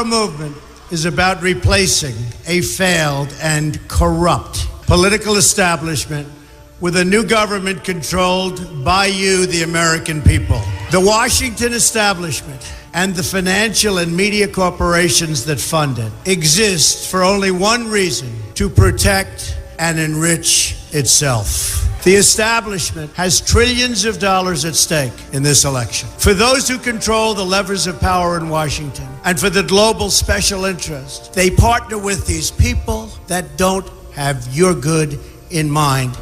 Our movement is about replacing a failed and corrupt political establishment with a new government controlled by you, the American people. The Washington establishment and the financial and media corporations that fund it exist for only one reason: to protect and enrich itself. The establishment has trillions of dollars at stake in this election. For those who control the levers of power in Washington and for the global special interest, they partner with these people that don't have your good in mind.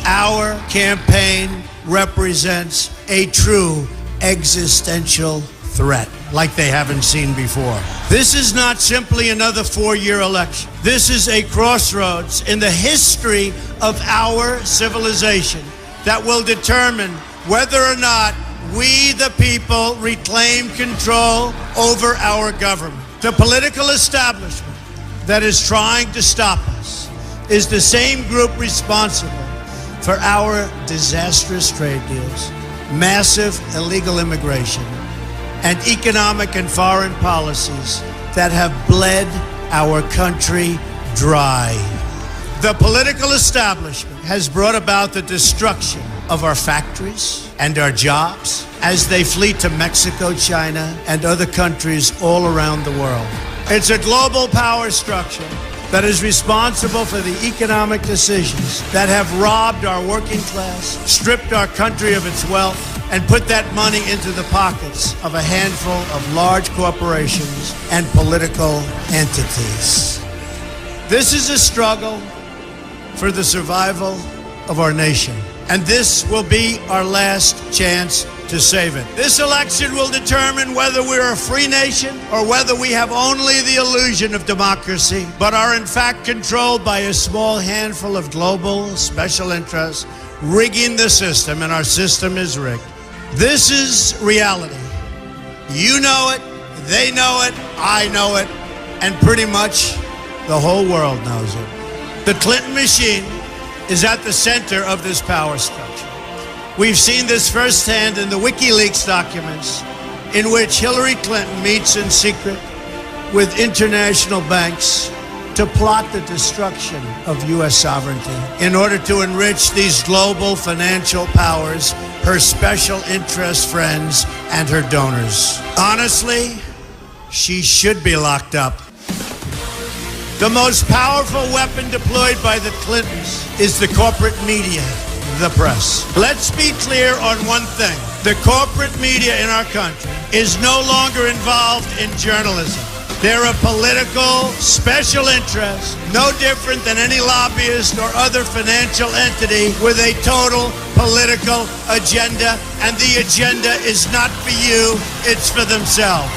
Our campaign represents a true existential threat like they haven't seen before. This is not simply another 4-year election. This is a crossroads in the history of our civilization that will determine whether or not we, the people, reclaim control over our government. The political establishment that is trying to stop us is the same group responsible for our disastrous trade deals, massive illegal immigration, and economic and foreign policies that have bled our country dry. The political establishment has brought about the destruction of our factories and our jobs as they flee to Mexico, China, and other countries all around the world. It's a global power structure that is responsible for the economic decisions that have robbed our working class, stripped our country of its wealth, and put that money into the pockets of a handful of large corporations and political entities. This is a struggle for the survival of our nation, and this will be our last chance to save it. This election will determine whether we're a free nation or whether we have only the illusion of democracy, but are in fact controlled by a small handful of global special interests rigging the system, and our system is rigged. This is reality. You know it, they know it, I know it, and pretty much the whole world knows it. The Clinton machine is at the center of this power structure. We've seen this firsthand in the WikiLeaks documents, in which Hillary Clinton meets in secret with international banks to plot the destruction of U.S. sovereignty in order to enrich these global financial powers, her special interest friends, and her donors. Honestly, she should be locked up. The most powerful weapon deployed by the Clintons is the corporate media, the press. Let's be clear on one thing. The corporate media in our country is no longer involved in journalism. They're a political special interest, no different than any lobbyist or other financial entity with a total political agenda, and the agenda is not for you, it's for themselves.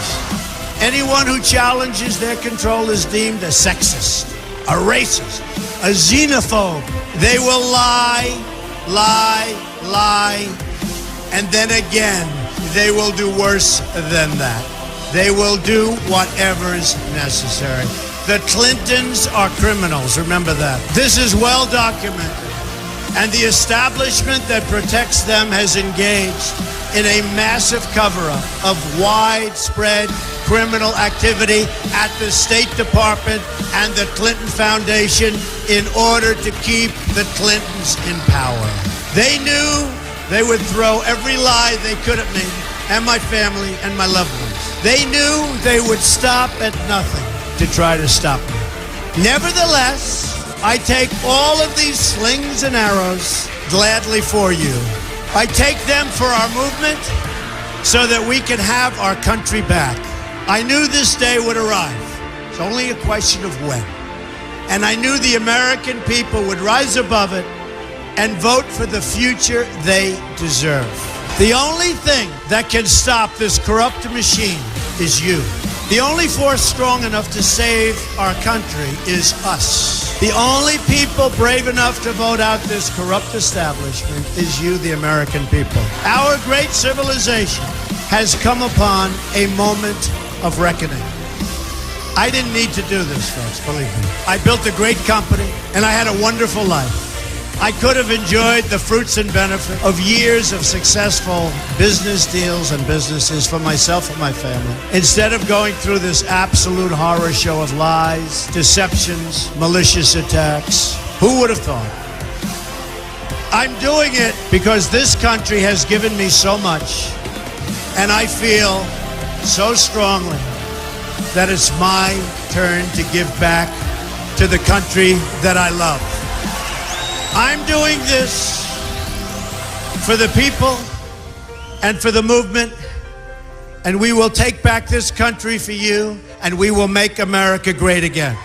Anyone who challenges their control is deemed a sexist, a racist, a xenophobe. They will lie, and then again, they will do worse than that. They will do whatever is necessary. The Clintons are criminals, remember that. This is well documented, and the establishment that protects them has engaged in a massive cover-up of widespread criminal activity at the State Department and the Clinton Foundation in order to keep the Clintons in power. They knew they would throw every lie they could at me and my family and my loved ones. They knew they would stop at nothing to try to stop me. Nevertheless, I take all of these slings and arrows gladly for you. I take them for our movement so that we can have our country back. I knew this day would arrive. It's only a question of when. And I knew the American people would rise above it and vote for the future they deserve. The only thing that can stop this corrupt machine is you. The only force strong enough to save our country is us. The only people brave enough to vote out this corrupt establishment is you, the American people. Our great civilization has come upon a moment of reckoning. I didn't need to do this, folks, believe me. I built a great company, and I had a wonderful life. I could have enjoyed the fruits and benefit of years of successful business deals and businesses for myself and my family, instead of going through this absolute horror show of lies, deceptions, malicious attacks. Who would have thought? I'm doing it because this country has given me so much, and I feel so strongly that it's my turn to give back to the country that I love. I'm doing this for the people and for the movement, and we will take back this country for you, and we will make America great again.